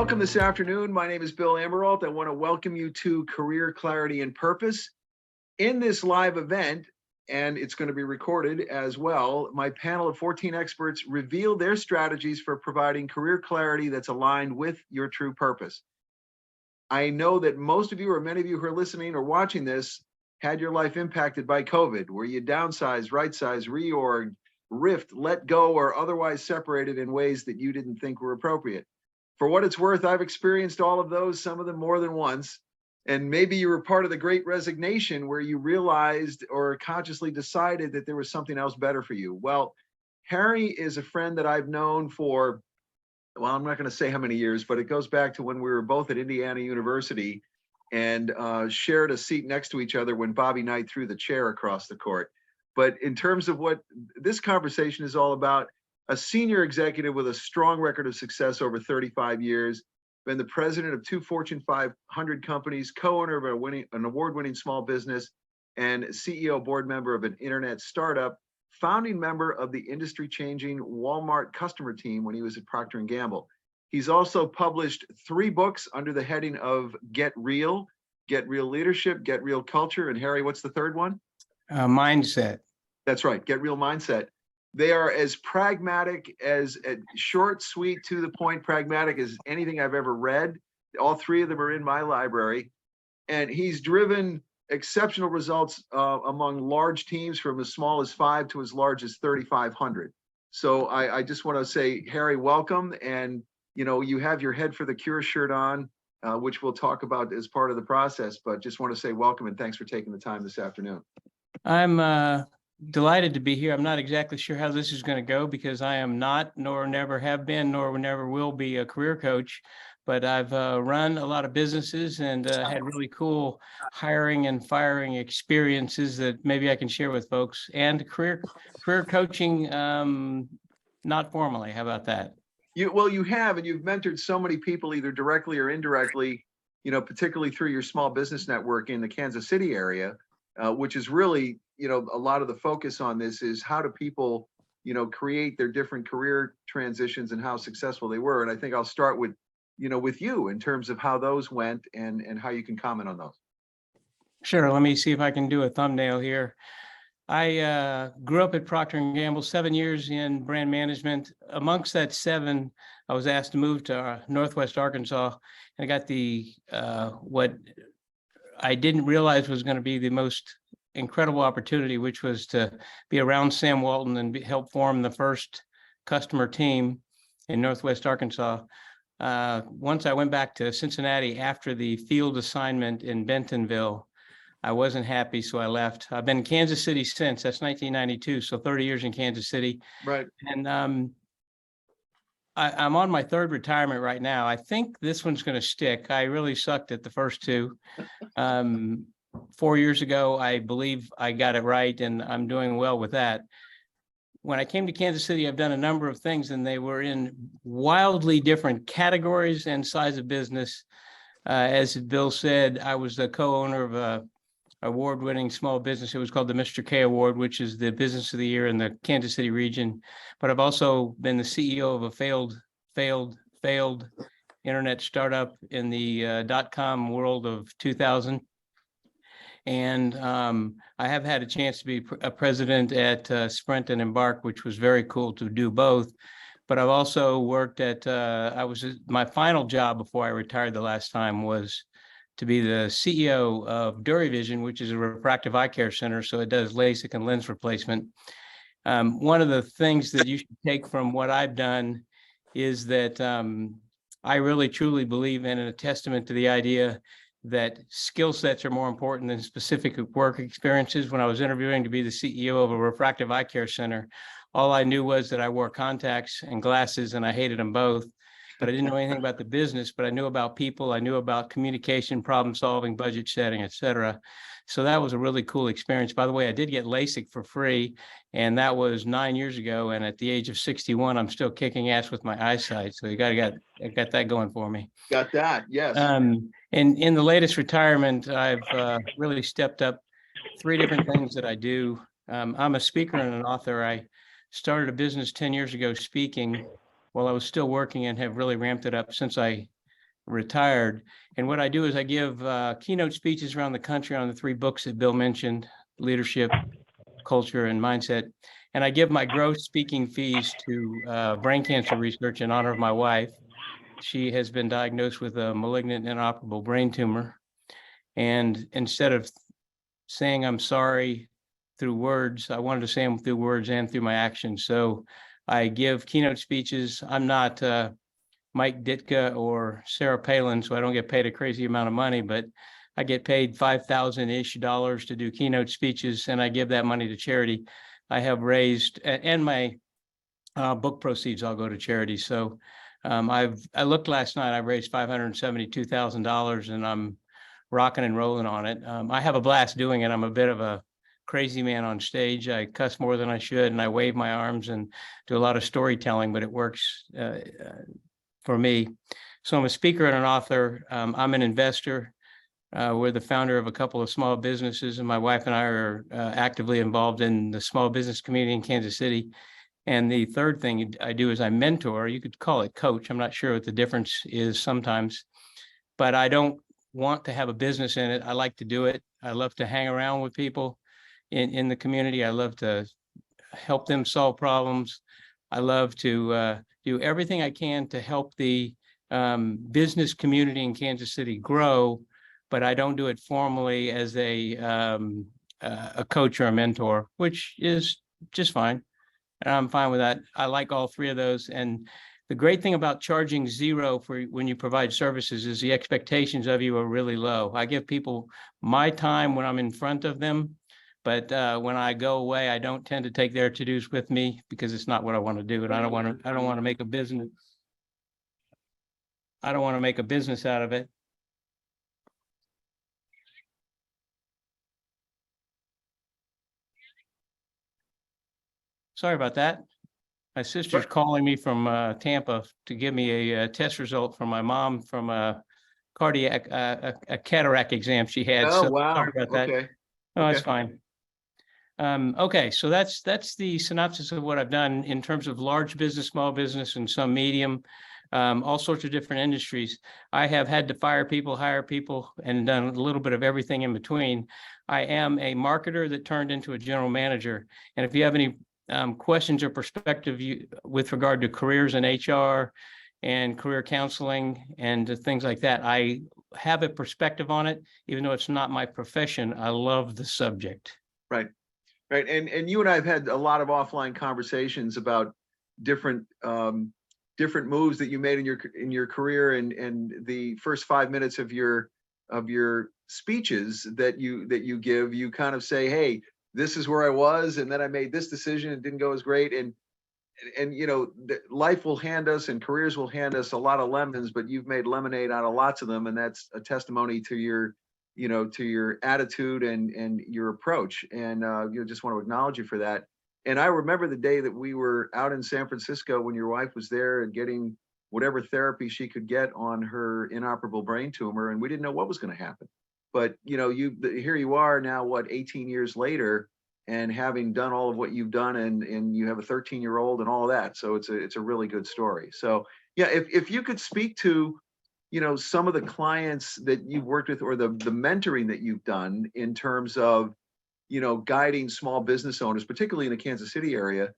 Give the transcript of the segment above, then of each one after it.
Welcome this afternoon. My name is Bill Amirault. I want to welcome you to Career Clarity and Purpose. In this live event, and it's going to be recorded as well, my panel of 14 experts reveal their strategies for providing career clarity that's aligned with your true purpose. I know that most of you, or many of you who are listening or watching this, had your life impacted by COVID, where you downsized, right-sized, reorged, rift, let go, or otherwise separated in ways that you didn't think were appropriate. For what it's worth, I've experienced all of those, some of them more than once. And maybe you were part of the great resignation where you realized or consciously decided that there was something else better for you. Well, Harry is a friend that I've known for, well, I'm not going to say how many years, but it goes back to when we were both at Indiana University and shared a seat next to each other when Bobby Knight threw the chair across the court. But in terms of what this conversation is all about, a senior executive with a strong record of success over 35 years, been the president of 2 Fortune 500 companies, co-owner of an award-winning small business, and CEO board member of an internet startup, founding member of the industry-changing Walmart customer team when he was at Procter & Gamble. He's also published 3 books under the heading of Get Real Leadership, Get Real Culture, and Harry, what's the third one? Mindset. That's right, Get Real Mindset. They are as pragmatic, as short, sweet, to the point, pragmatic as anything I've ever read. All 3 of them are in my library. And he's driven exceptional results among large teams from as small as 5 to as large as 3,500. So I just want to say, Harry, welcome. And, you know, you have your Head for the Cure shirt on, which we'll talk about as part of the process. But just want to say welcome and thanks for taking the time this afternoon. I'm delighted to be here. I'm not exactly sure how this is going to go because I am not, nor never have been, nor never will be a career coach. But I've run a lot of businesses and had really cool hiring and firing experiences that maybe I can share with folks. And career coaching, not formally. How about that? You have, and you've mentored so many people, either directly or indirectly, you know, particularly through your small business network in the Kansas City area, which is really, you know, a lot of the focus on this is how do people, you know, create their different career transitions and how successful they were. And I think I'll start with, you know, with you in terms of how those went and how you can comment on those. Sure. Let me see if I can do a thumbnail here. I grew up at Procter & Gamble, 7 years in brand management. Amongst that 7, I was asked to move to Northwest Arkansas, and I got the what I didn't realize was going to be the most incredible opportunity, which was to be around Sam Walton and help form the first customer team in Northwest Arkansas. Once I went back to Cincinnati after the field assignment in Bentonville, I wasn't happy, so I left. I've been in Kansas City since. That's 1992, so 30 years in Kansas City. Right. And I'm on my 3rd retirement right now. I think this one's going to stick. I really sucked at the first 2. 4 years ago, I believe I got it right, and I'm doing well with that. When I came to Kansas City, I've done a number of things, and they were in wildly different categories and size of business. As Bill said, I was the co-owner of a award-winning small business. It was called the Mr. K Award, which is the business of the year in the Kansas City region. But I've also been the CEO of a failed internet startup in the .com world of 2000. And I have had a chance to be a president at Sprint and Embark, which was very cool to do both. But I've also worked at, my final job before I retired the last time was to be the CEO of DuraVision, which is a refractive eye care center. So it does LASIK and lens replacement. One of the things that you should take from what I've done is that I really truly believe in, and a testament to the idea that skill sets are more important than specific work experiences. When I was interviewing to be the CEO of a refractive eye care center, all I knew was that I wore contacts and glasses, and I hated them both. But I didn't know anything about the business, but I knew about people. I knew about communication, problem solving, budget setting, et cetera. So that was a really cool experience. By the way, I did get LASIK for free, and that was 9 years ago. And at the age of 61, I'm still kicking ass with my eyesight. So I got that going for me. Got that, yes. And in the latest retirement, I've really stepped up 3 different things that I do. I'm a speaker and an author. I started a business 10 years ago speaking while I was still working, and have really ramped it up since I retired. And what I do is I give keynote speeches around the country on the 3 books that Bill mentioned: Leadership, Culture, and Mindset. And I give my gross speaking fees to brain cancer research in honor of my wife. She has been diagnosed with a malignant inoperable brain tumor. And instead of saying I'm sorry through words, I wanted to say them through words and through my actions. So I give keynote speeches. I'm not Mike Ditka or Sarah Palin, so I don't get paid a crazy amount of money, but I get paid $5,000-ish to do keynote speeches, and I give that money to charity. I have raised, and my book proceeds all go to charity. So I looked last night, I raised $572,000, and I'm rocking and rolling on it. I have a blast doing it. I'm a bit of a crazy man on stage. I cuss more than I should, and I wave my arms and do a lot of storytelling, but it works for me. So I'm a speaker and an author. I'm an investor. We're the founder of a couple of small businesses, and my wife and I are actively involved in the small business community in Kansas City. And the third thing I do is I mentor. You could call it coach. I'm not sure what the difference is sometimes, but I don't want to have a business in it. I like to do it. I love to hang around with people in the community. I love to help them solve problems. I love to do everything I can to help the business community in Kansas City grow, but I don't do it formally as a coach or a mentor, which is just fine. And I'm fine with that. I like all 3 of those. And the great thing about charging zero for when you provide services is the expectations of you are really low. I give people my time when I'm in front of them, but when I go away, I don't tend to take their to-dos with me because it's not what I want to do. And I don't want to make a business. I don't want to make a business out of it. Sorry about that. My sister's calling me from Tampa to give me a test result from my mom from a cardiac, a cataract exam she had. Oh, So wow. sorry about that. Okay. No, that's Okay. fine. Okay, so that's the synopsis of what I've done in terms of large business, small business, and some medium, all sorts of different industries. I have had to fire people, hire people, and done a little bit of everything in between. I am a marketer that turned into a general manager. And if you have any questions or perspective with regard to careers in HR and career counseling and things like that, I have a perspective on it, even though it's not my profession. I love the subject. Right. Right. And you and I have had a lot of offline conversations about different different moves that you made in your career, and the first 5 minutes of your speeches that you give, you kind of say, hey, this is where I was, and then I made this decision. It didn't go as great. And you know, life will hand us and careers will hand us a lot of lemons, but you've made lemonade out of lots of them. And that's a testimony to your, you know, to your attitude and your approach. And you just want to acknowledge you for that. And I remember the day that we were out in San Francisco when your wife was there and getting whatever therapy she could get on her inoperable brain tumor. And we didn't know what was going to happen. But, you know, here you are now, what, 18 years later, and having done all of what you've done, and you have a 13-year-old and all of that. So it's a really good story. So yeah, if you could speak to, you know, some of the clients that you've worked with, or the mentoring that you've done in terms of, you know, guiding small business owners, particularly in the Kansas City area,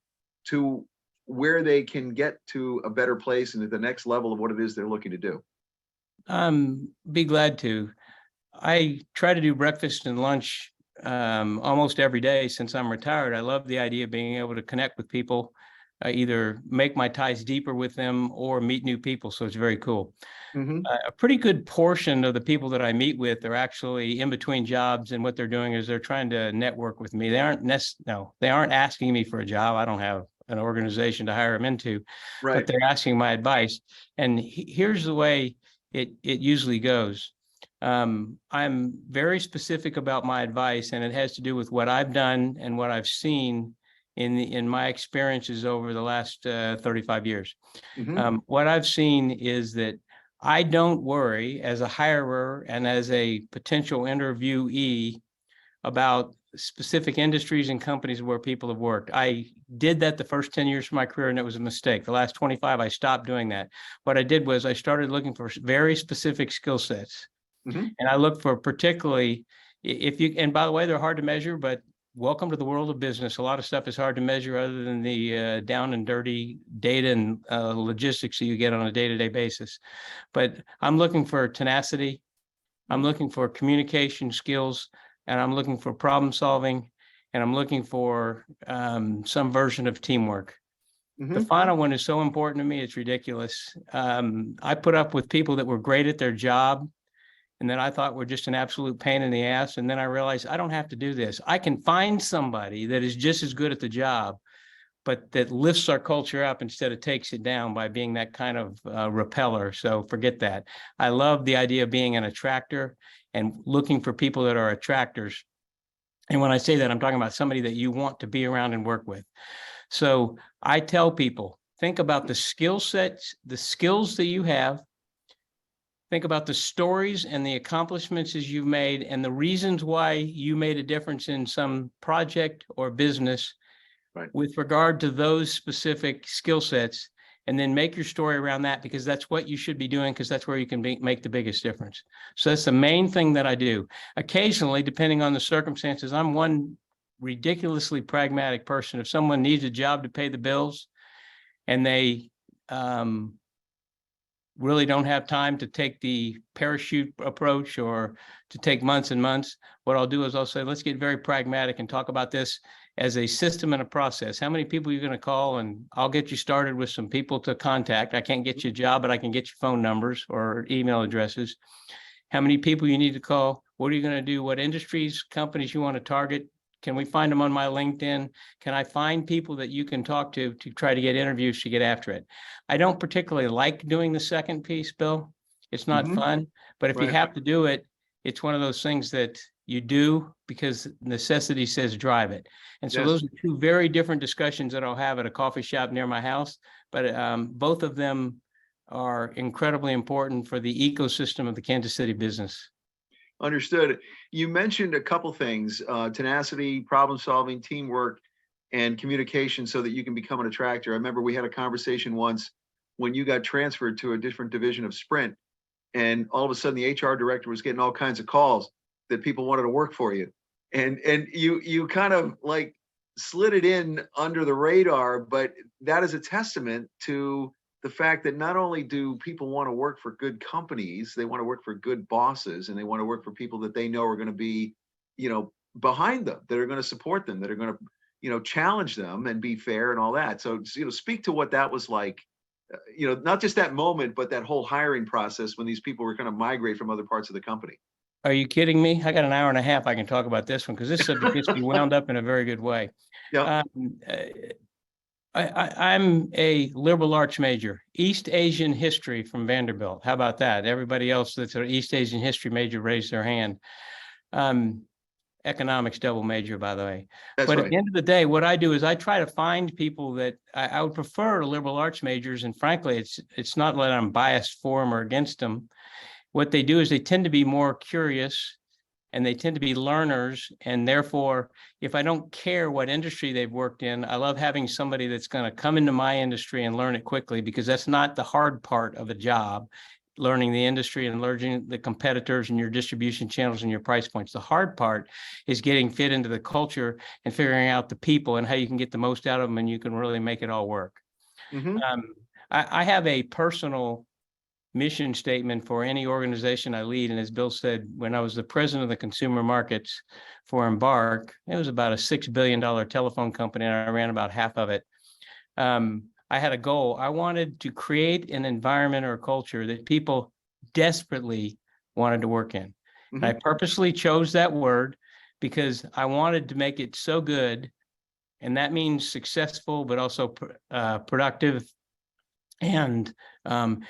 to where they can get to a better place and at the next level of what it is they're looking to do. Be glad to. I try to do breakfast and lunch almost every day since I'm retired. I love the idea of being able to connect with people, either make my ties deeper with them or meet new people. So it's very cool. Mm-hmm. A pretty good portion of the people that I meet with are actually in between jobs, and what they're doing is they're trying to network with me. They aren't they aren't asking me for a job. I don't have an organization to hire them into, Right. but they're asking my advice. And here's the way it usually goes. I'm very specific about my advice, and it has to do with what I've done and what I've seen in my experiences over the last 35 years. Mm-hmm. What I've seen is that I don't worry as a hirer and as a potential interviewee about specific industries and companies where people have worked. I did that the first 10 years of my career, and it was a mistake. The last 25, I stopped doing that. What I did was I started looking for very specific skill sets. Mhm. And I look for particularly if you, and by the way, they're hard to measure, but welcome to the world of business. A lot of stuff is hard to measure other than the down and dirty data and logistics that you get on a day-to-day basis. But I'm looking for tenacity. I'm looking for communication skills, and I'm looking for problem solving, and I'm looking for some version of teamwork. The Mhm. final one is so important to me, it's ridiculous. I put up with people that were great at their job and then I thought were just an absolute pain in the ass. And then I realized I don't have to do this. I can find somebody that is just as good at the job, but that lifts our culture up instead of takes it down by being that kind of repeller. So forget that. I love the idea of being an attractor and looking for people that are attractors. And when I say that, I'm talking about somebody that you want to be around and work with. So I tell people, think about the skill sets, the skills that you have. Think about the stories and the accomplishments as you've made and the reasons why you made a difference in some project or business Right. with regard to those specific skill sets, and then make your story around that, because that's what you should be doing, because that's where you can make the biggest difference. So that's the main thing that I do. Occasionally, depending on the circumstances, I'm one ridiculously pragmatic person. If someone needs a job to pay the bills and they really don't have time to take the parachute approach or to take months and months, what I'll do is I'll say, let's get very pragmatic and talk about this as a system and a process. How many people are you going to call? And I'll get you started with some people to contact. I can't get you a job, but I can get you phone numbers or email addresses. How many people you need to call? What are you going to do? What industries, companies you want to target? Can we find them on my LinkedIn? Can I find people that you can talk to try to get interviews to get after it? I don't particularly like doing the second piece, Bill. It's not Mhm. fun, but if you Right. have to do it, it's one of those things that you do because necessity says drive it. And so Yes. those are two very different discussions that I'll have at a coffee shop near my house, but both of them are incredibly important for the ecosystem of the Kansas City business. Understood. You mentioned a couple things, tenacity, problem solving, teamwork, and communication so that you can become an attractor. I remember we had a conversation once when you got transferred to a different division of Sprint, and all of a sudden the HR director was getting all kinds of calls that people wanted to work for you. And you kind of like slid it in under the radar, but that is a testament to the fact that not only do people want to work for good companies, they want to work for good bosses, and they want to work for people that they know are going to be, behind them, that are going to support them, that are going to, challenge them and be fair and all that. So, speak to what that was like, not just that moment, but that whole hiring process when these people were going to migrate from other parts of the company. Are you kidding me? I got an hour and a half I can talk about this one because this subject gets me wound up in a very good way. Yeah. Um, uh, I'm a liberal arts major, East Asian history from Vanderbilt. How about that? Everybody else that's an East Asian history major raised their hand. Economics double major, by the way. That's But at right. the end of the day, what I do is I try to find people that I would prefer liberal arts majors. And frankly, it's not that I'm biased for them or against them. What they do is they tend to be more curious and they tend to be learners. And therefore, if I don't care what industry they've worked in, I love having somebody that's going to come into my industry and learn it quickly, because that's not the hard part of a job, learning the industry and learning the competitors and your distribution channels and your price points. The hard part is getting fit into the culture and figuring out the people and how you can get the most out of them and you can really make it all work. Hmm. I have a personal mission statement for any organization I lead. And as Bill said, when I was the president of the consumer markets for Embark, it was about a $6 billion telephone company, and I ran about half of it. I had a goal. I wanted to create an environment or a culture that people desperately wanted to work in. And I purposely chose that word because I wanted to make it so good. And that means successful, but also productive and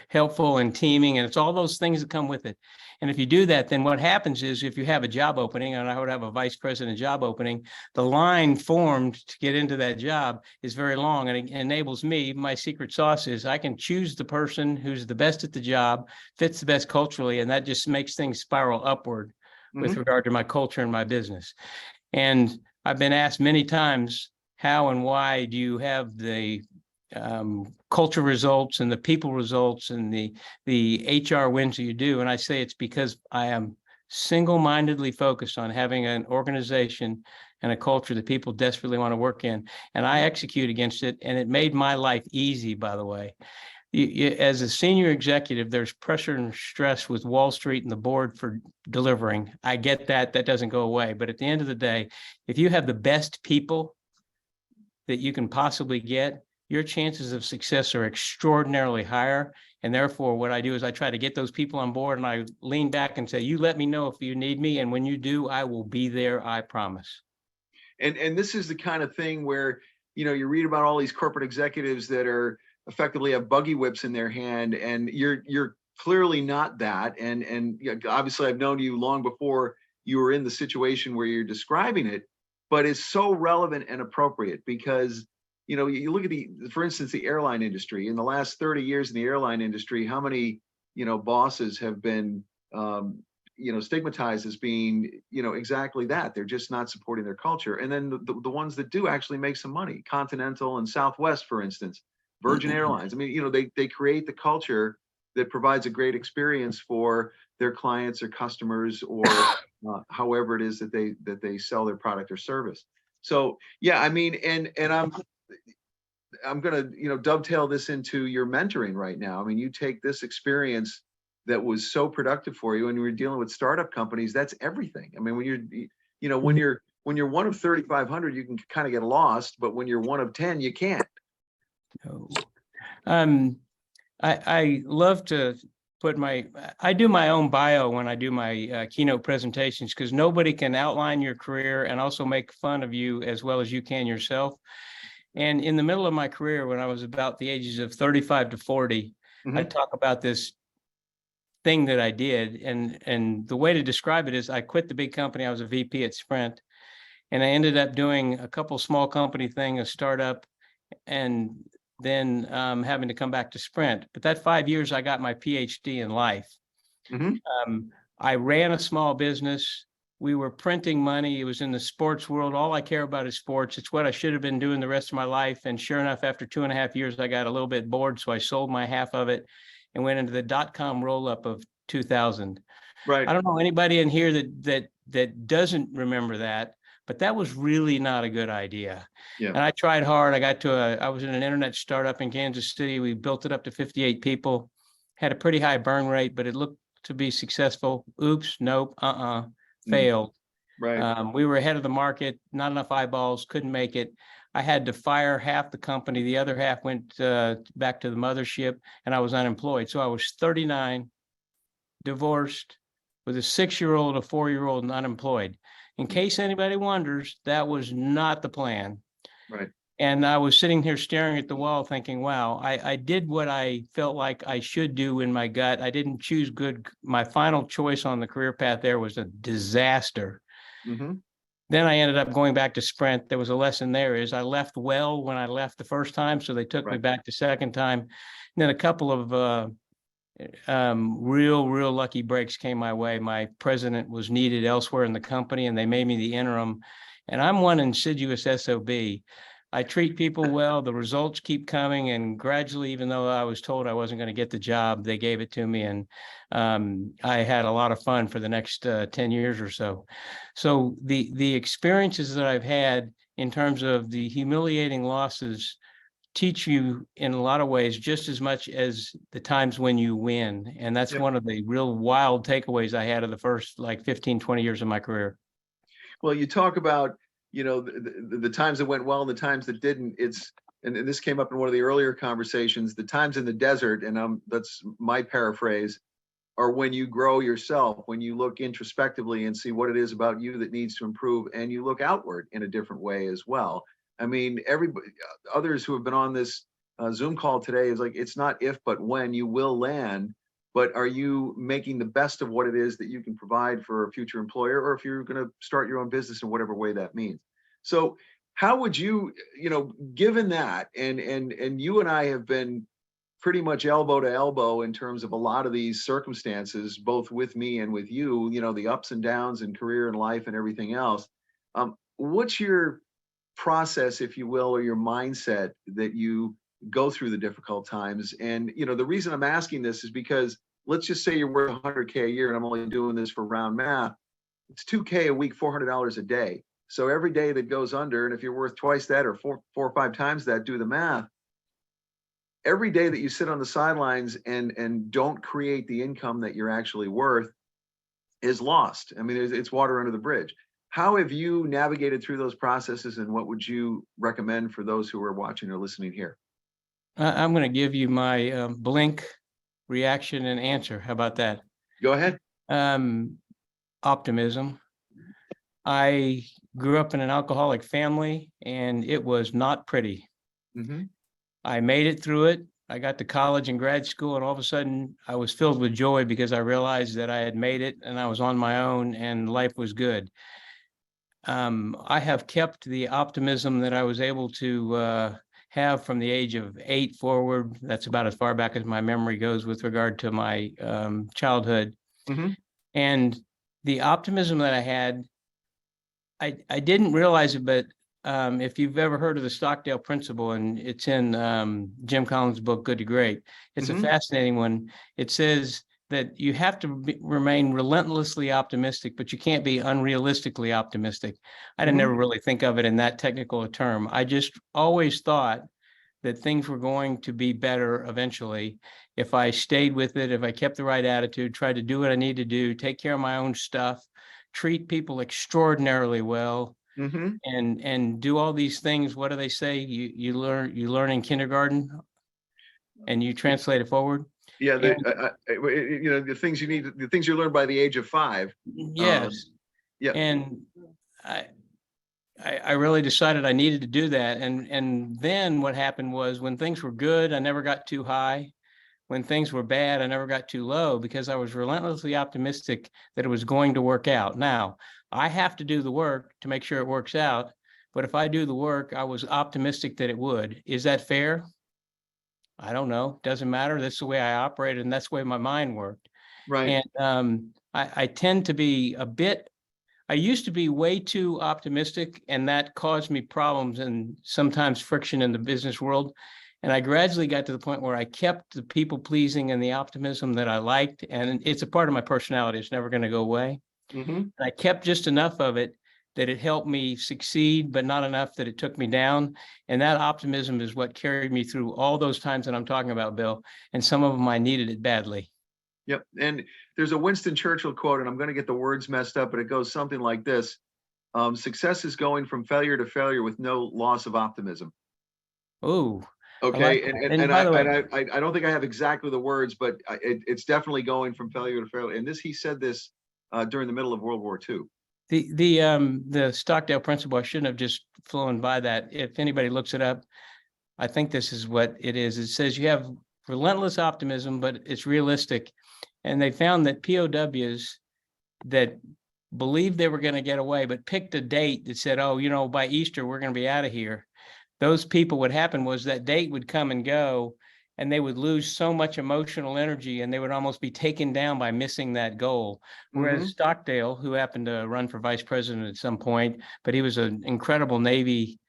helpful and teaming, and it's all those things that come with it. And if you do that, then what happens is if you have a job opening, and I would have a vice president job opening, the line formed to get into that job is very long, and it enables me, my secret sauce is I can choose the person who's the best at the job, fits the best culturally, and that just makes things spiral upward with regard to my culture and my business. And I've been asked many times, how and why do you have the culture results and the people results and the HR wins that you do? And I say it's because I am single-mindedly focused on having an organization and a culture that people desperately want to work in. And I execute against it. And it made my life easy, by the way. As a senior executive, there's pressure and stress with Wall Street and the board for delivering. I get that. That doesn't go away. But at the end of the day, if you have the best people that you can possibly get, your chances of success are extraordinarily higher. And therefore, what I do is I try to get those people on board, and I lean back and say, you let me know if you need me. And when you do, I will be there. I promise. And this is the kind of thing where, you read about all these corporate executives that are effectively have buggy whips in their hand, and you're clearly not that. And obviously I've known you long before you were in the situation where you're describing it, but it's so relevant and appropriate because, you look at for instance, the airline industry. In the last 30 years in the airline industry, how many, bosses have been, stigmatized as being, exactly that. They're just not supporting their culture. And then the ones that do actually make some money, Continental and Southwest, for instance, Virgin Airlines. I mean, they create the culture that provides a great experience for their clients or customers, or however it is that they sell their product or service. So yeah, I mean, and I'm gonna dovetail this into your mentoring right now. I mean, you take this experience that was so productive for you, and you're dealing with startup companies. That's everything. I mean, when you're one of 3,500, you can kind of get lost, but when you're one of 10, you can't. No. I love to I do my own bio when I do my keynote presentations, because nobody can outline your career and also make fun of you as well as you can yourself. And in the middle of my career, when I was about the ages of 35 to 40, I talk about this thing that I did. And the way to describe it is I quit the big company. I was a VP at Sprint, and I ended up doing a couple small company thing, a startup, and then having to come back to Sprint. But that 5 years, I got my PhD in life. I ran a small business. We were printing money. It was in the sports world. All I care about is sports. It's what I should have been doing the rest of my life. And sure enough, after 2.5 years, I got a little bit bored. So I sold my half of it and went into the dot-com roll-up of 2000. Right. I don't know anybody in here that doesn't remember that, but that was really not a good idea. Yeah. And I tried hard. I was in an internet startup in Kansas City. We built it up to 58 people, had a pretty high burn rate, but it looked to be successful. Oops, nope, failed. Right. We were ahead of the market, not enough eyeballs, couldn't make it. I had to fire half the company. The other half went back to the mothership, and I was unemployed. So I was 39, divorced, with a 6-year-old, a 4-year-old, and unemployed. In case anybody wonders, that was not the plan. Right. And I was sitting here staring at the wall thinking, wow, I did what I felt like I should do in my gut. I didn't choose good. My final choice on the career path there was a disaster. Then I ended up going back to Sprint. There was a lesson there is I left well when I left the first time. So they took me back the second time. And then a couple of real lucky breaks came my way. My president was needed elsewhere in the company, and they made me the interim. And I'm one insidious SOB. I treat people well. The results keep coming, and gradually, even though I was told I wasn't going to get the job, they gave it to me, and I had a lot of fun for the next 10 years or so. So the experiences that I've had in terms of the humiliating losses teach you in a lot of ways just as much as the times when you win. And that's one of the real wild takeaways I had of the first 15, 20 years of my career. Well, you talk about, the times that went well and the times that didn't. And this came up in one of the earlier conversations, the times in the desert, and that's my paraphrase, are when you grow yourself, when you look introspectively and see what it is about you that needs to improve, and you look outward in a different way as well. I mean, others who have been on this Zoom call today is like, it's not if, but when you will land. But are you making the best of what it is that you can provide for a future employer, or if you're going to start your own business in whatever way that means? So how would you, given that, and you and I have been pretty much elbow to elbow in terms of a lot of these circumstances, both with me and with you, the ups and downs in career and life and everything else. What's your process, if you will, or your mindset that you go through the difficult times? And, the reason I'm asking this is because let's just say you're worth 100K a year, and I'm only doing this for round math. It's 2K a week, $400 a day. So every day that goes under, and if you're worth twice that or four or five times that, do the math. Every day that you sit on the sidelines and don't create the income that you're actually worth is lost. I mean, it's water under the bridge. How have you navigated through those processes, and what would you recommend for those who are watching or listening here? I'm going to give you my blink reaction and answer. How about that? Go ahead. Optimism. I grew up in an alcoholic family, and it was not pretty. Mm-hmm. I made it through it. I got to college and grad school, and all of a sudden I was filled with joy because I realized that I had made it and I was on my own and life was good. I have kept the optimism that I was able to have from the age of 8 forward. That's about as far back as my memory goes with regard to my childhood. Mm-hmm. And the optimism that I had, I didn't realize it, but if you've ever heard of the Stockdale principle, and it's in Jim Collins' book, Good to Great, it's a fascinating one. It says that you have to remain relentlessly optimistic, but you can't be unrealistically optimistic. I didn't never really think of it in that technical a term. I just always thought that things were going to be better eventually if I stayed with it, if I kept the right attitude, tried to do what I need to do, take care of my own stuff, treat people extraordinarily well, and do all these things. What do they say? You learn in kindergarten, and you translate it forward. Yeah, And the things you need, the things you learn by the age of 5. yes, Yeah. and I really decided I needed to do that. And then what happened was, when things were good, I never got too high. When things were bad, I never got too low, because I was relentlessly optimistic that it was going to work out. Now, I have to do the work to make sure it works out. But if I do the work, I was optimistic that it would. Is that fair? I don't know. Doesn't matter. That's the way I operated, and that's the way my mind worked. Right. And I tend to be I used to be way too optimistic, and that caused me problems and sometimes friction in the business world. And I gradually got to the point where I kept the people pleasing and the optimism that I liked. And it's a part of my personality. It's never going to go away. And I kept just enough of it that it helped me succeed, but not enough that it took me down. And that optimism is what carried me through all those times that I'm talking about, Bill. And some of them I needed it badly. Yep. And there's a Winston Churchill quote, and I'm going to get the words messed up, but it goes something like this. Success is going from failure to failure with no loss of optimism. Oh, Okay. like And by the way, I don't think I have exactly the words, but it's definitely going from failure to failure. And he said this during the middle of World War II. the Stockdale principle, I shouldn't have just flown by that. If anybody looks it up, I think this is what it is. It says you have relentless optimism, but it's realistic. And they found that POWs that believed they were going to get away, but picked a date that said, oh, by Easter, we're going to be out of here. Those people, what happened was that date would come and go, and they would lose so much emotional energy, and they would almost be taken down by missing that goal. Whereas Stockdale, who happened to run for vice president at some point, but he was an incredible Navy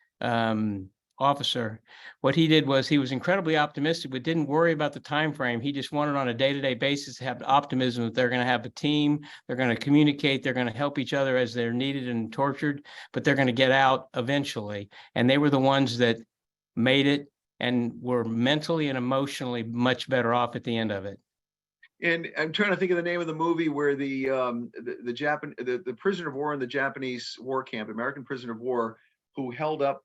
officer. What he did was he was incredibly optimistic, but didn't worry about the time frame. He just wanted on a day-to-day basis to have optimism that they're going to have a team, they're going to communicate, they're going to help each other as they're needed and tortured, but they're going to get out eventually. And they were the ones that made it and were mentally and emotionally much better off at the end of it. And I'm trying to think of the name of the movie where the prisoner of war in the Japanese war camp, American prisoner of war, who held up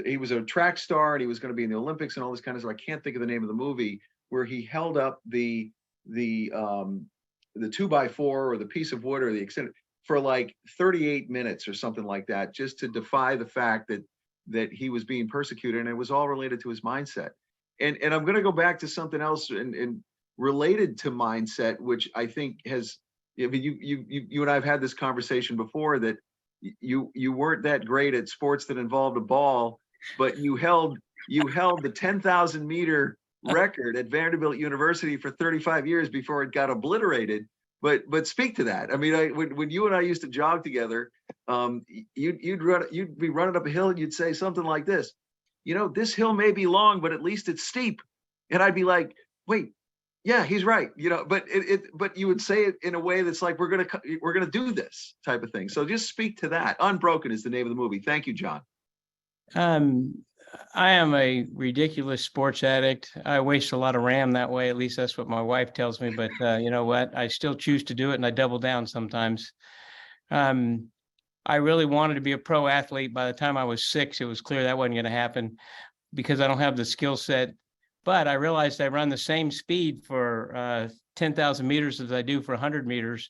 he was a track star and he was going to be in the Olympics and all this kind of stuff. I can't think of the name of the movie, where he held up the 2x4 or the piece of wood or the extended for like 38 minutes or something like that, just to defy the fact that he was being persecuted, and it was all related to his mindset. And I'm going to go back to something else and related to mindset, which I think has, I mean, you and I have had this conversation before, that you weren't that great at sports that involved a ball, but you held the 10,000 meter record at Vanderbilt University for 35 years before it got obliterated. But speak to that. I mean, when you and I used to jog together, you'd be running up a hill and you'd say something like this, this hill may be long, but at least it's steep. And I'd be like, wait, yeah, he's right. But you would say it in a way that's like, we're gonna do this type of thing. So just speak to that. Unbroken is the name of the movie. Thank you, John. I am a ridiculous sports addict. I waste a lot of RAM that way. At least that's what my wife tells me. But you know what? I still choose to do it, and I double down sometimes. I really wanted to be a pro athlete. By the time I was 6, it was clear that wasn't going to happen because I don't have the skill set. But I realized I run the same speed for 10,000 meters as I do for 100 meters.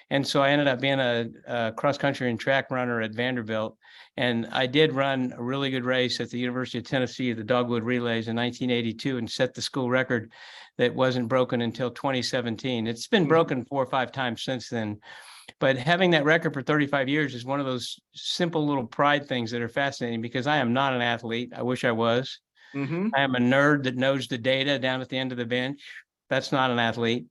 And so I ended up being a cross country and track runner at Vanderbilt. And I did run a really good race at the University of Tennessee, the Dogwood Relays in 1982, and set the school record that wasn't broken until 2017. It's been broken 4 or 5 times since then. But having that record for 35 years is one of those simple little pride things that are fascinating because I am not an athlete. I wish I was. I am a nerd that knows the data down at the end of the bench. That's not an athlete.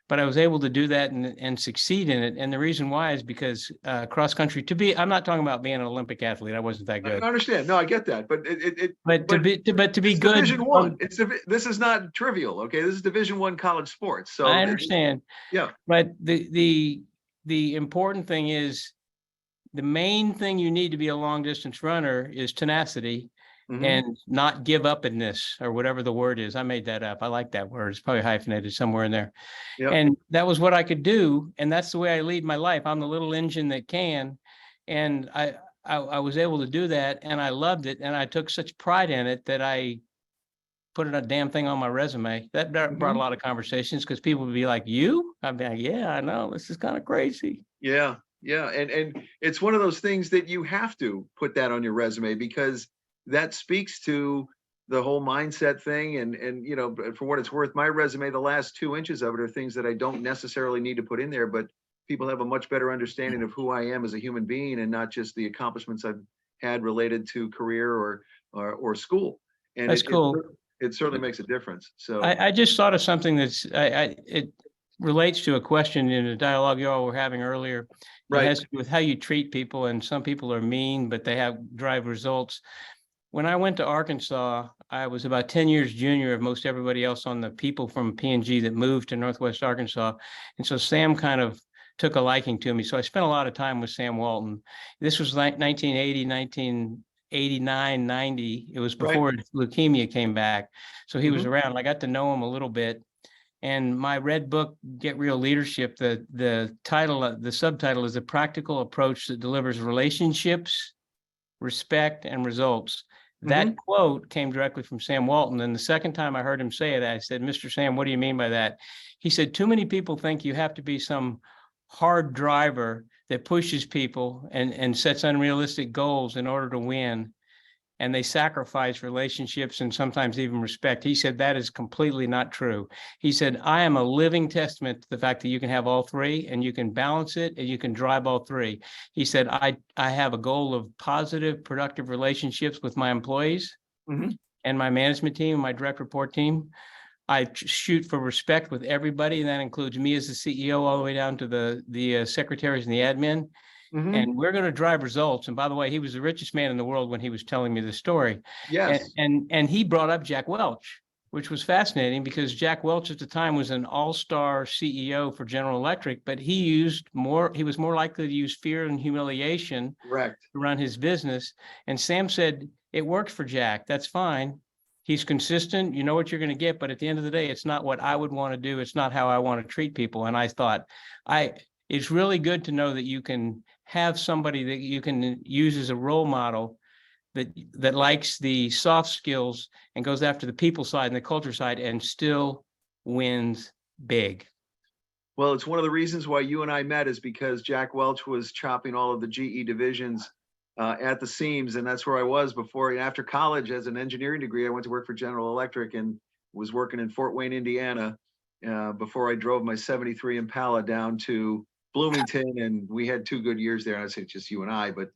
But I was able to do that and succeed in it. And the reason why is because cross country I'm not talking about being an Olympic athlete. I wasn't that good. I understand. No, I get that. But to be good. Division One. This is not trivial. Okay. This is Division I college sports. So I understand. Yeah. But the important thing is the main thing you need to be a long distance runner is tenacity. And not give up in this or whatever the word is. I made that up. I like that word. It's probably hyphenated somewhere in there. Yep. And that was what I could do. And that's the way I lead my life. I'm the little engine that can. And I was able to do that and I loved it. And I took such pride in it that I put a damn thing on my resume. That brought a lot of conversations because people would be like, you? I'd be like, yeah, I know. This is kind of crazy. Yeah. Yeah. And it's one of those things that you have to put that on your resume because that speaks to the whole mindset thing. And for what it's worth, my resume, the last 2 inches of it are things that I don't necessarily need to put in there, but people have a much better understanding of who I am as a human being and not just the accomplishments I've had related to career or school. And that's cool. It certainly makes a difference. So I just thought of something it relates to a question in a dialogue you all were having earlier. Right. It has to do with how you treat people. And some people are mean, but they drive results. When I went to Arkansas, I was about 10 years junior of most everybody else on the people from P&G that moved to Northwest Arkansas. And so Sam kind of took a liking to me. So I spent a lot of time with Sam Walton. This was like 1980, 1989, 90. It was before leukemia came back. So he was around. I got to know him a little bit. And my red book, Get Real Leadership, the subtitle is A Practical Approach That Delivers Relationships, Respect, and Results. That quote came directly from Sam Walton. And the second time I heard him say it, I said, Mr. Sam, what do you mean by that? He said, too many people think you have to be some hard driver that pushes people and sets unrealistic goals in order to win. And they sacrifice relationships and sometimes even respect. He said, that is completely not true. He said, I am a living testament to the fact that you can have all three and you can balance it and you can drive all three. He said, I have a goal of positive, productive relationships with my employees and my management team, my direct report team. I shoot for respect with everybody. And that includes me as the CEO all the way down to the secretaries and the admin. And we're going to drive results. And by the way, he was the richest man in the world when he was telling me the story. Yes. And he brought up Jack Welch, which was fascinating because Jack Welch at the time was an all-star CEO for General Electric, but he was more likely to use fear and humiliation to run his business. And Sam said, it worked for Jack. That's fine. He's consistent. You know what you're going to get. But at the end of the day, it's not what I would want to do. It's not how I want to treat people. And I thought, it's really good to know that you can have somebody that you can use as a role model that likes the soft skills and goes after the people side and the culture side and still wins big. Well, it's one of the reasons why you and I met is because Jack Welch was chopping all of the GE divisions at the seams. And that's where I was before. After college, as an engineering degree, I went to work for General Electric and was working in Fort Wayne, Indiana, before I drove my 73 Impala down to Bloomington, and we had 2 good years there. I'd say just you and I, but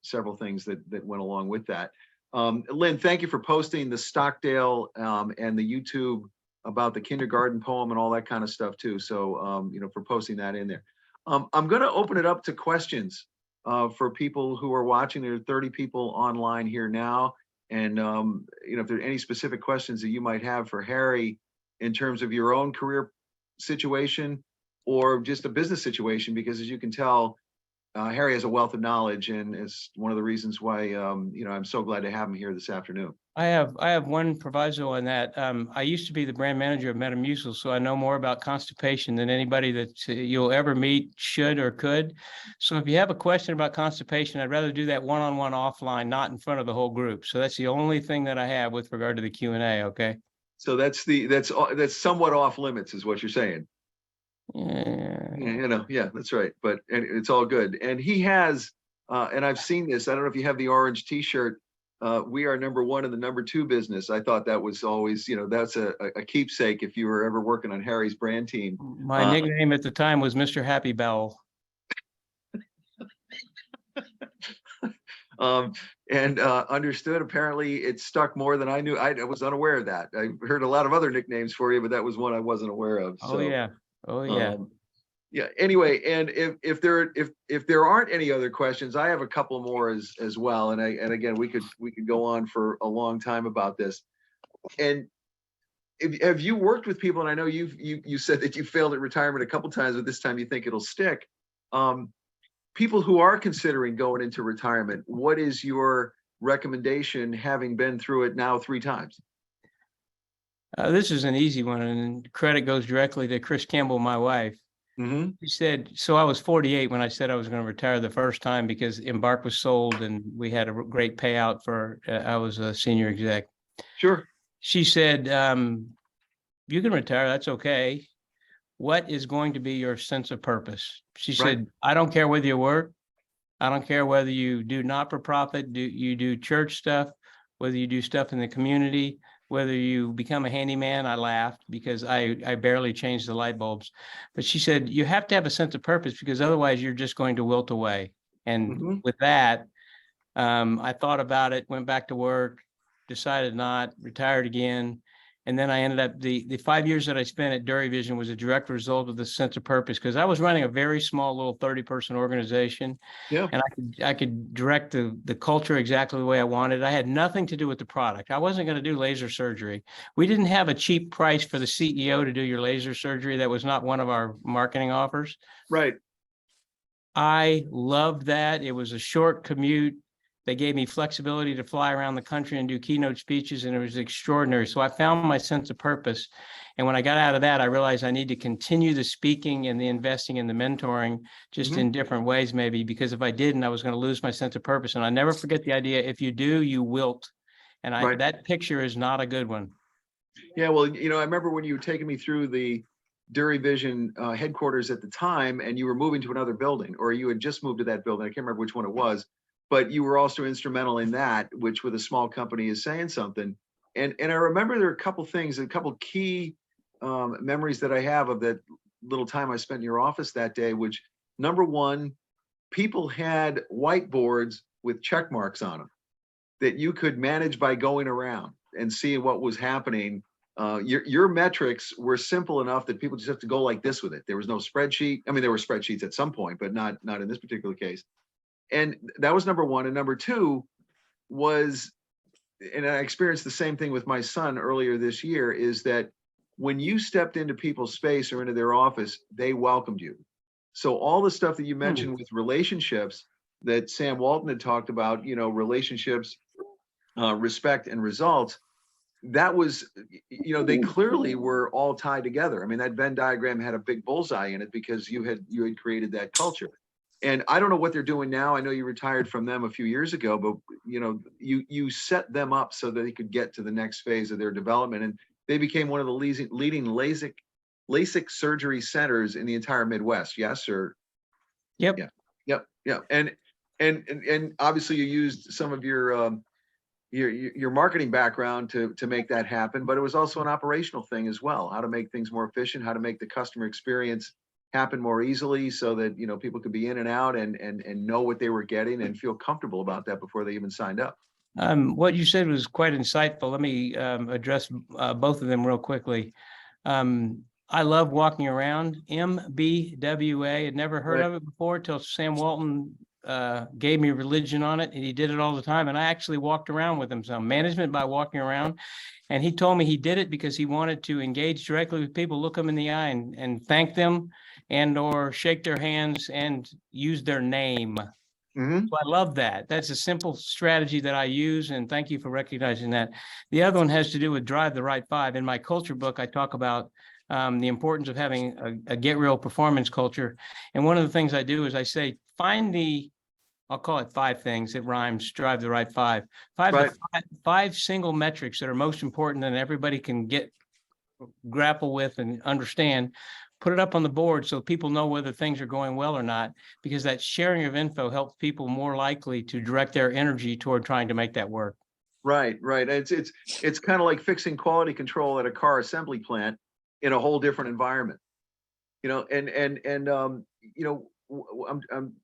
several things that went along with that. Lynn, thank you for posting the Stockdale and the YouTube about the kindergarten poem and all that kind of stuff too. So, for posting that in there. I'm going to open it up to questions for people who are watching. There are 30 people online here now. And, if there are any specific questions that you might have for Harry in terms of your own career situation or just a business situation, because as you can tell, Harry has a wealth of knowledge, and it's one of the reasons why I'm so glad to have him here this afternoon. I have one proviso on that. I used to be the brand manager of Metamucil, so I know more about constipation than anybody that you'll ever meet should or could. So if you have a question about constipation, I'd rather do that one-on-one offline, not in front of the whole group. So that's the only thing that I have with regard to the Q&A. Okay. So that's somewhat off limits, is what you're saying. Yeah. Yeah, that's right. But and it's all good. And he has, and I've seen this. I don't know if you have the orange T-shirt. We are number one in the number two business. I thought that was always, that's a keepsake if you were ever working on Harry's brand team. My nickname at the time was Mr. Happy Bowel. And understood. Apparently, it stuck more than I knew. I was unaware of that. I heard a lot of other nicknames for you, but that was one I wasn't aware of. Oh yeah. Oh yeah. Yeah. Anyway, and if there aren't any other questions, I have a couple more as well. And again, we could go on for a long time about this. And have you worked with people? And I know you said that you failed at retirement a couple times, but this time you think it'll stick. People who are considering going into retirement, what is your recommendation, having been through it now 3 times? This is an easy one, and credit goes directly to Chris Campbell, my wife. Mm-hmm. He said, so I was 48 when I said I was going to retire the first time because Embark was sold and we had a great payout for, I was a senior exec. Sure. She said, you can retire, that's okay. What is going to be your sense of purpose? She said, I don't care whether you work. I don't care whether you do not-for-profit, you do church stuff, whether you do stuff in the community, whether you become a handyman. I laughed because I barely changed the light bulbs. But she said, you have to have a sense of purpose because otherwise you're just going to wilt away. And with that, I thought about it, went back to work, decided not, retired again. And then I ended up, the 5 years that I spent at Dury Vision was a direct result of the sense of purpose, because I was running a very small little 30-person organization. Yeah. And I could direct the culture exactly the way I wanted. I had nothing to do with the product. I wasn't going to do laser surgery. We didn't have a cheap price for the CEO to do your laser surgery. That was not one of our marketing offers. Right. I loved that. It was a short commute. They gave me flexibility to fly around the country and do keynote speeches, and it was extraordinary. So I found my sense of purpose. And when I got out of that, I realized I need to continue the speaking and the investing and the mentoring, just in different ways, maybe, because if I didn't, I was going to lose my sense of purpose. And I never forget the idea, if you do, you wilt. And that picture is not a good one. Yeah, well, I remember when you were taking me through the Dury Vision headquarters at the time, and you were moving to another building, or you had just moved to that building. I can't remember which one it was. But you were also instrumental in that, which with a small company is saying something. And I remember there are a couple things, a couple key memories that I have of that little time I spent in your office that day, which, number one, people had whiteboards with check marks on them that you could manage by going around and seeing what was happening. Your metrics were simple enough that people just have to go like this with it. There was no spreadsheet. I mean, there were spreadsheets at some point, but not in this particular case. And that was number one. And number two was, and I experienced the same thing with my son earlier this year, is that when you stepped into people's space or into their office, they welcomed you. So all the stuff that you mentioned with relationships that Sam Walton had talked about, relationships, respect and results, that was, they clearly were all tied together. I mean, that Venn diagram had a big bullseye in it because you had created that culture. And I don't know what they're doing now. I know you retired from them a few years ago, but you set them up so that they could get to the next phase of their development, and they became one of the leading LASIK surgery centers in the entire Midwest. Yes, or yep, yeah. And obviously you used some of your marketing background to make that happen, but it was also an operational thing as well. How to make things more efficient, how to make the customer experience happen more easily so that people could be in and out and know what they were getting and feel comfortable about that before they even signed up. What you said was quite insightful. Let me address both of them real quickly. I love walking around. MBWA. Had never heard Right. of it before till Sam Walton gave me religion on it, and he did it all the time. And I actually walked around with him some management by walking around. And he told me he did it because he wanted to engage directly with people, look them in the eye and thank them and or shake their hands and use their name. Mhm. So I love that. That's a simple strategy that I use, and thank you for recognizing that. The other one has to do with drive the right five. In my culture book, I talk about the importance of having a get real performance culture. And one of the things I do is I say, find I'll call it 5 things. It rhymes, drive the right five. Right. Five single metrics that are most important and everybody can grapple with and understand. Put it up on the board so people know whether things are going well or not, because that sharing of info helps people more likely to direct their energy toward trying to make that work. Right. It's kind of like fixing quality control at a car assembly plant in a whole different environment. I'm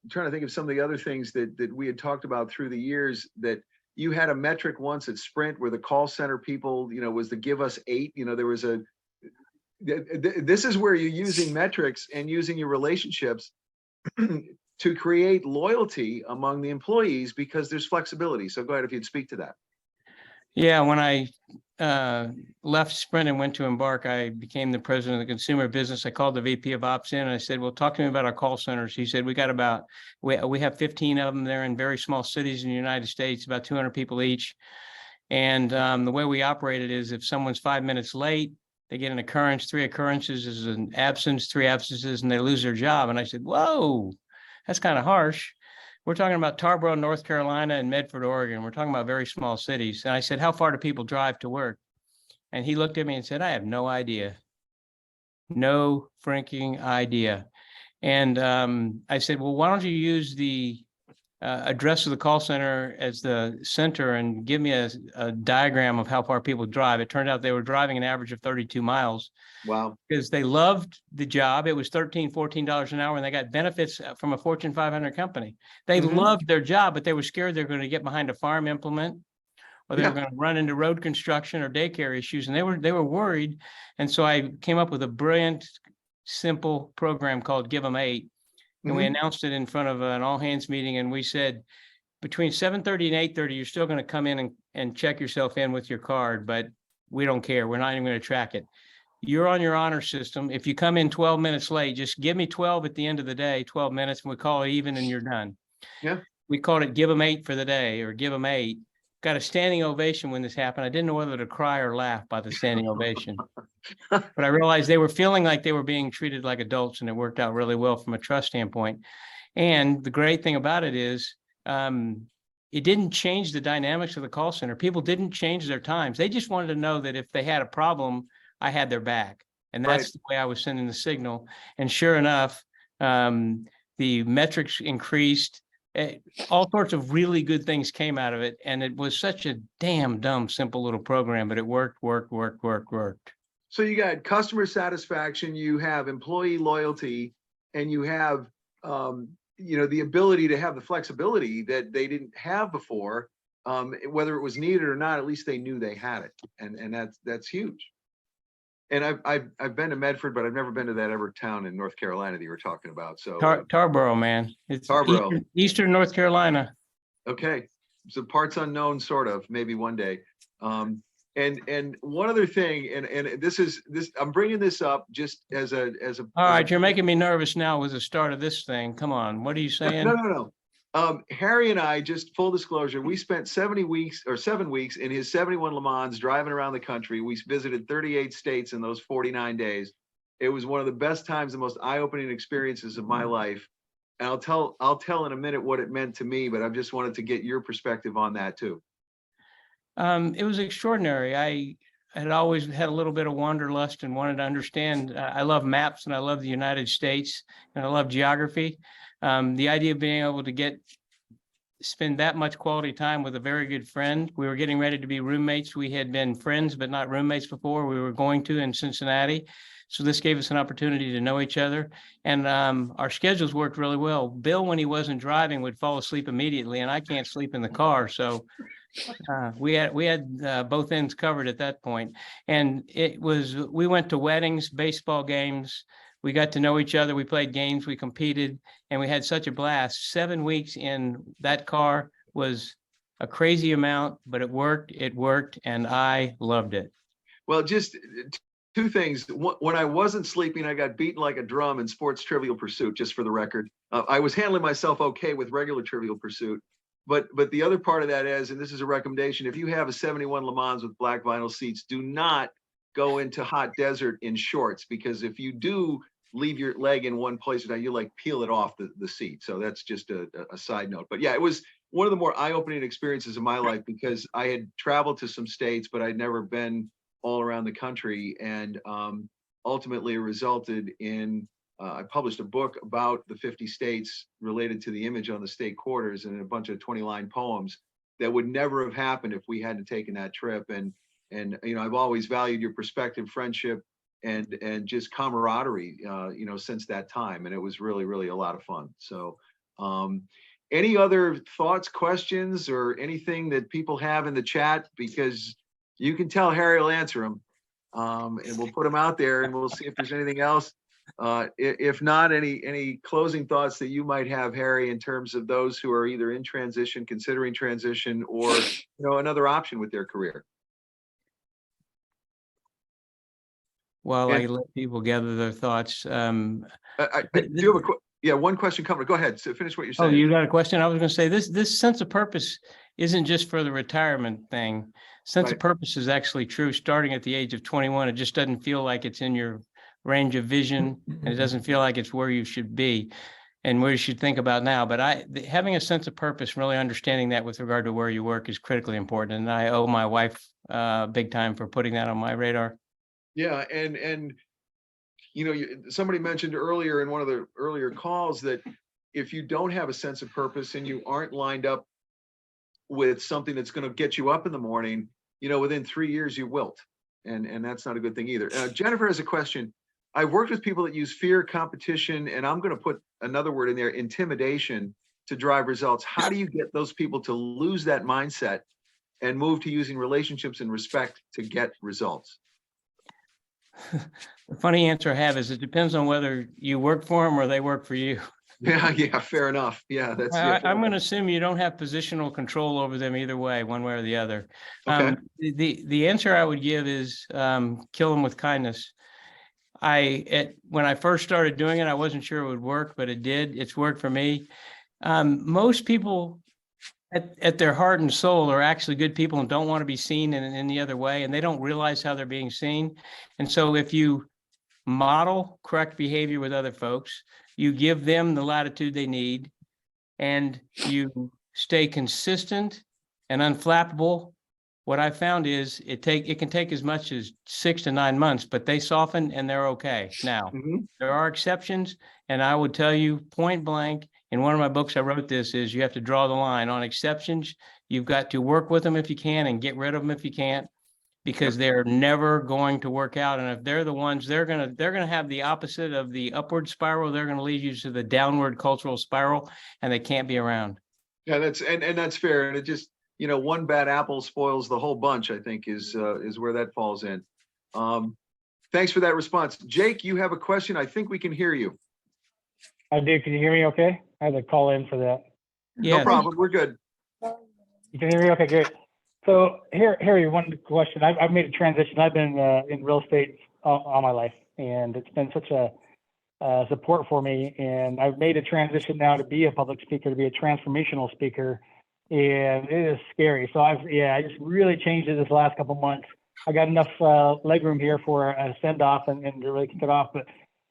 trying to think of some of the other things that we had talked about through the years. That you had a metric once at Sprint where the call center people, was the give us 8. There was this is where you're using metrics and using your relationships to create loyalty among the employees because there's flexibility. So go ahead if you'd speak to that. Yeah, when I left Sprint and went to Embark, I became the president of the consumer business. I called the VP of Ops in and I said, well, talk to me about our call centers. He said, we have 15 of them. They're in very small cities in the United States, about 200 people each. And the way we operate it is if someone's 5 minutes late, they get an occurrence. 3 occurrences is an absence, 3 absences, and they lose their job. And I said, whoa, that's kind of harsh. We're talking about Tarboro, North Carolina, and Medford, Oregon. We're talking about very small cities. And I said, how far do people drive to work? And he looked at me and said, I have no idea. No freaking idea. And I said, well, why don't you use the address of the call center as the center and give me a diagram of how far people drive. It turned out they were driving an average of 32 miles. Wow. Because they loved the job. It was $13, $14 an hour, and they got benefits from a Fortune 500 company. They loved their job, but they were scared they were going to get behind a farm implement, or they were going to run into road construction or daycare issues, and they were worried. And so I came up with a brilliant, simple program called Give 'em 8. And we announced it in front of an all hands meeting. And we said, between 7:30 and 8:30, you're still going to come in and check yourself in with your card, but we don't care. We're not even going to track it. You're on your honor system. If you come in 12 minutes late, just give me 12 at the end of the day, 12 minutes, and we call it even and you're done. Yeah. We called it Give 'em 8 for the day, or Give 'em 8. Got a standing ovation when this happened. I didn't know whether to cry or laugh by the standing ovation. But I realized they were feeling like they were being treated like adults, and it worked out really well from a trust standpoint. And the great thing about it is it didn't change the dynamics of the call center. People didn't change their times. They just wanted to know that if they had a problem, I had their back. And that's the way I was sending the signal. And sure enough, the metrics increased. All sorts of really good things came out of it. And it was such a damn dumb, simple little program, but it worked. So you got customer satisfaction, you have employee loyalty, and you have, the ability to have the flexibility that they didn't have before. Whether it was needed or not, at least they knew they had it. And that's huge. And I've been to Medford, but I've never been to that ever town in North Carolina that you were talking about. So Tarboro, man, it's Tarboro. Eastern North Carolina. Okay, so parts unknown, sort of, maybe one day. And one other thing, and this I'm bringing this up just as a. All right, you're making me nervous now with the start of this thing. Come on, what are you saying? No. Harry and I, just full disclosure, we spent 7 weeks in his 71 Le Mans driving around the country. We visited 38 states in those 49 days. It was one of the best times, the most eye-opening experiences of my life. And I'll tell in a minute what it meant to me, but I just wanted to get your perspective on that too. It was extraordinary. I had always had a little bit of wanderlust and wanted to understand. I love maps and I love the United States and I love geography. The idea of being able to spend that much quality time with a very good friend. We were getting ready to be roommates. We had been friends, but not roommates before. We were going to in Cincinnati. So this gave us an opportunity to know each other. And our schedules worked really well. Bill, when he wasn't driving, would fall asleep immediately, and I can't sleep in the car. So We had both ends covered at that point. And we went to weddings, baseball games. We got to know each other. We played games, we competed, and we had such a blast. 7 weeks in that car was a crazy amount, but it worked, and I loved it. Well, just two things. When I wasn't sleeping, I got beaten like a drum in sports Trivial Pursuit, just for the record. I was handling myself okay with regular Trivial Pursuit. But the other part of that is, and this is a recommendation, if you have a 71 Le Mans with black vinyl seats, do not go into hot desert in shorts, because if you do leave your leg in one place, now you like peel it off the seat. So that's just a side note. But yeah, it was one of the more eye-opening experiences of my life, because I had traveled to some states, but I'd never been all around the country. And ultimately it resulted in, I published a book about the 50 states related to the image on the state quarters, and a bunch of 20-line poems that would never have happened if we hadn't taken that trip. And I've always valued your perspective, friendship, and just camaraderie, since that time. And it was really, really a lot of fun. So any other thoughts, questions, or anything that people have in the chat? Because you can tell Harry will answer them. And we'll put them out there, and we'll see if there's anything else. If not, any closing thoughts that you might have, Harry, in terms of those who are either in transition, considering transition, or another option with their career. While I let people gather their thoughts. I do have one question covered. Go ahead. So finish what you're saying. Oh, you got a question? I was going to say this sense of purpose isn't just for the retirement thing. Sense of purpose is actually true starting at the age of 21. It just doesn't feel like it's in your range of vision, and it doesn't feel like it's where you should be and where you should think about now. But having a sense of purpose, really understanding that with regard to where you work, is critically important. And I owe my wife big time for putting that on my radar. Yeah, and somebody mentioned earlier in one of the earlier calls that if you don't have a sense of purpose and you aren't lined up with something that's going to get you up in the morning, within 3 years you wilt, and that's not a good thing either. Jennifer has a question. I've worked with people that use fear, competition, and I'm going to put another word in there, intimidation, to drive results. How do you get those people to lose that mindset and move to using relationships and respect to get results? The funny answer I have is it depends on whether you work for them or they work for you. Yeah, fair enough. Yeah, I'm going to assume you don't have positional control over them either way, one way or the other. Okay. The answer I would give is kill them with kindness. When I first started doing it, I wasn't sure it would work, but it did. It's worked for me. Most people at their heart and soul are actually good people and don't want to be seen in any other way, and they don't realize how they're being seen. And so if you model correct behavior with other folks, you give them the latitude they need, and you stay consistent and unflappable, what I found is it can take as much as 6 to 9 months, but they soften and they're okay. Now, there are exceptions, and I would tell you point blank, in one of my books I wrote this, is you have to draw the line on exceptions. You've got to work with them if you can and get rid of them if you can't, because they're never going to work out. And if they're the ones, they're gonna have the opposite of the upward spiral. They're gonna lead you to the downward cultural spiral, and they can't be around. Yeah, that's fair. And it just, one bad apple spoils the whole bunch, I think, is where that falls in. Thanks for that response. Jake, you have a question. I think we can hear you. I do. Can you hear me okay? I had to call in for that. Yeah. No problem. We're good. You can hear me? Okay, great. So Harry, one question. I've made a transition. I've been in real estate all my life, and it's been such a support for me. And I've made a transition now to be a public speaker, to be a transformational speaker, and it is scary. So I just really changed it this last couple months. I got enough leg room here for a send off and to really kick it off. But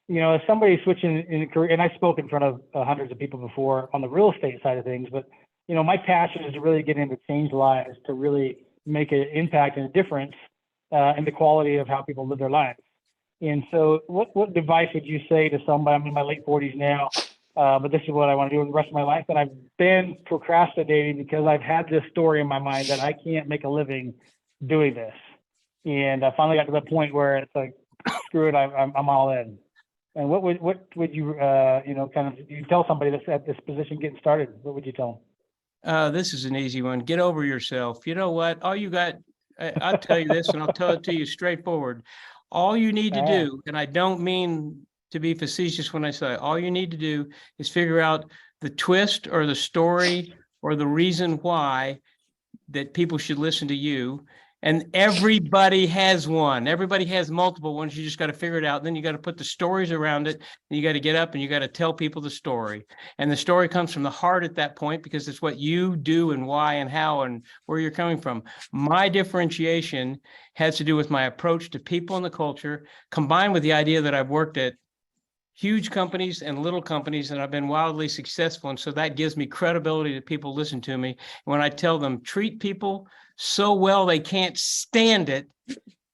as somebody switching in a career, and I spoke in front of hundreds of people before on the real estate side of things, but my passion is to really get into change lives, to really make an impact and a difference in the quality of how people live their lives. And so what advice would you say to somebody? I'm in my late 40s now, but this is what I want to do with the rest of my life. And I've been procrastinating because I've had this story in my mind that I can't make a living doing this. And I finally got to the point where it's like, screw it, I'm all in. And what would you, you tell somebody that's at this position getting started? What would you tell them? This is an easy one. Get over yourself. You know what? All you got, I'll tell you this and I'll tell it to you straightforward. All you need to do, and I don't mean to be facetious when I say, all you need to do is figure out the twist or the story or the reason why that people should listen to you. And everybody has one. Everybody has multiple ones. You just got to figure it out. Then you got to put the stories around it. And you got to get up and you got to tell people the story. And the story comes from the heart at that point, because it's what you do and why and how and where you're coming from. My differentiation has to do with my approach to people and the culture, combined with the idea that I've worked at huge companies and little companies, and I've been wildly successful. And so that gives me credibility that people listen to me. When I tell them, treat people so well they can't stand it,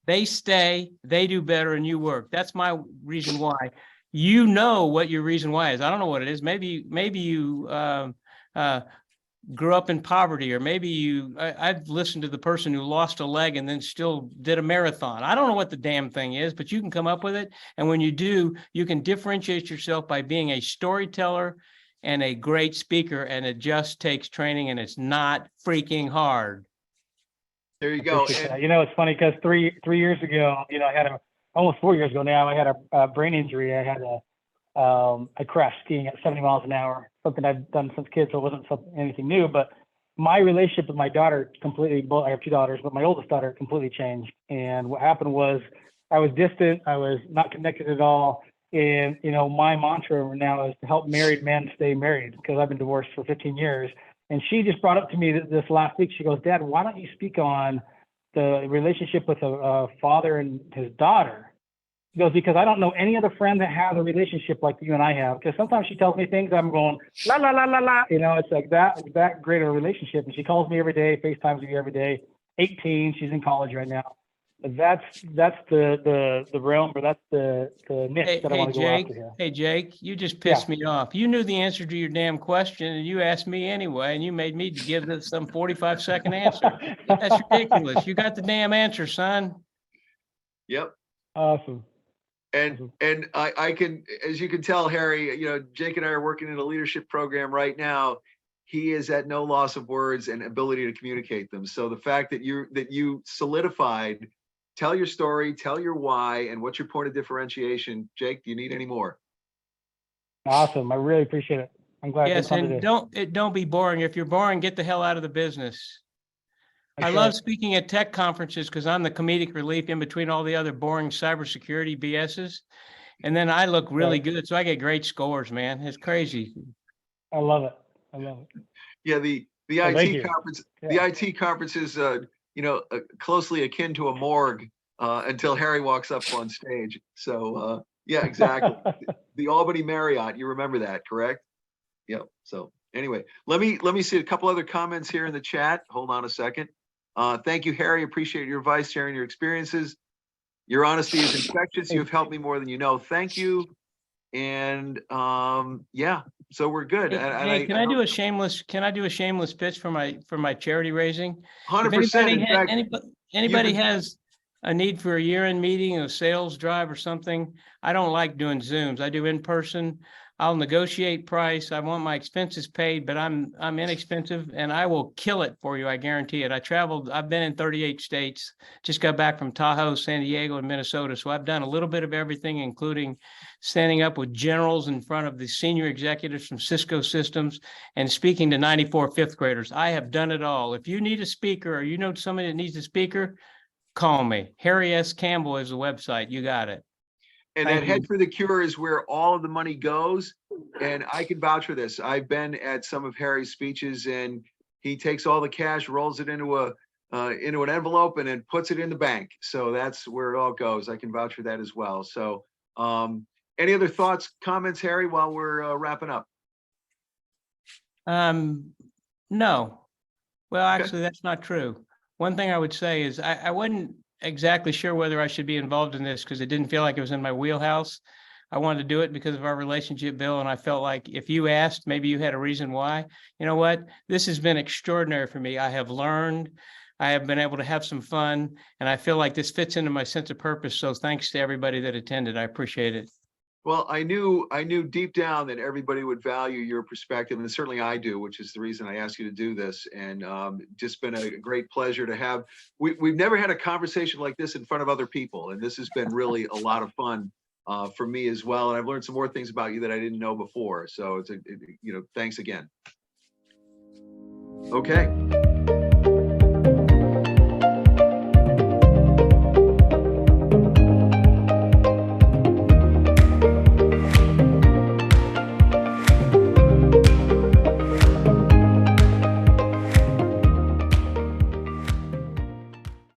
they stay, they do better, and you work. That's my reason why. You know what your reason why is. I don't know what it is. Maybe you grew up in poverty, or maybe I've listened to the person who lost a leg and then still did a marathon. I don't know what the damn thing is, but you can come up with it. And when you do, you can differentiate yourself by being a storyteller and a great speaker. And it just takes training, and it's not freaking hard. There you go. That. You know, it's funny because three years ago, you know, I had almost 4 years ago now, I had a brain injury. I had I crashed skiing at 70 miles an hour, something I've done since kids, so it wasn't anything new. But my relationship with my daughter completely, I have two daughters, but my oldest daughter completely changed. And what happened was I was distant, I was not connected at all. And, you know, my mantra now is to help married men stay married, because I've been divorced for 15 years. And she just brought up to me this last week, she goes, Dad, why don't you speak on the relationship with a father and his daughter? He goes, because I don't know any other friend that has a relationship like you and I have. Because sometimes she tells me things, I'm going, la, la, la, la, la. You know, it's like that great of a relationship. And she calls me every day, FaceTimes me every day. 18, she's in college right now. That's the realm, or that's the niche that I want to go after here. Hey, Jake, you just pissed me off. You knew the answer to your damn question, and you asked me anyway, and you made me give this some 45-second answer. That's ridiculous. You got the damn answer, son. Yep. Awesome. And I can, as you can tell, Harry, you know, Jake and I are working in a leadership program right now. He is at no loss of words and ability to communicate them. So the fact that you solidified, tell your story, tell your why, and what's your point of differentiation. Jake, do you need any more? Awesome. I really appreciate it. I'm glad. Yes, and don't be boring. If you're boring, get the hell out of the business. I love speaking at tech conferences because I'm the comedic relief in between all the other boring cybersecurity BSs. And then I look really good. So I get great scores, man. It's crazy. I love it. I love it. Yeah, the IT conference, the IT conference is, you know, closely akin to a morgue until Harry walks up on stage. So yeah, exactly. The Albany Marriott, you remember that, correct? Yeah. So anyway, let me see a couple other comments here in the chat. Hold on a second. Thank you, Harry. Appreciate your advice, sharing your experiences. Your honesty is infectious. You have helped me more than you know. Thank you. And yeah, so we're good. Hey, can I do a shameless pitch for my charity raising? 100%. Anybody has a need for a year-end meeting, a sales drive or something, I don't like doing Zooms. I do in person. I'll negotiate price. I want my expenses paid, but I'm inexpensive and I will kill it for you. I guarantee it. I've been in 38 states, just got back from Tahoe, San Diego, and Minnesota. So I've done a little bit of everything, including standing up with generals in front of the senior executives from Cisco Systems and speaking to 94 fifth graders. I have done it all. If you need a speaker or you know somebody that needs a speaker, call me. Harry S. Campbell is the website. You got it. And that Head for the Cure is where all of the money goes. And I can vouch for this. I've been at some of Harry's speeches, and he takes all the cash, rolls it into an envelope, and then puts it in the bank. So that's where it all goes. I can vouch for that as well. So any other thoughts, comments, Harry, while we're wrapping up? No. Well, actually, that's not true. One thing I would say is I wasn't exactly sure whether I should be involved in this because it didn't feel like it was in my wheelhouse. I wanted to do it because of our relationship, Bill, and I felt like if you asked, maybe you had a reason why. You know what? This has been extraordinary for me. I have learned, I have been able to have some fun, and I feel like this fits into my sense of purpose. So thanks to everybody that attended. I appreciate it. Well, I knew deep down that everybody would value your perspective, and certainly I do, which is the reason I asked you to do this. And just been a great pleasure to have. We've never had a conversation like this in front of other people, and this has been really a lot of fun for me as well. And I've learned some more things about you that I didn't know before. So thanks again. Okay.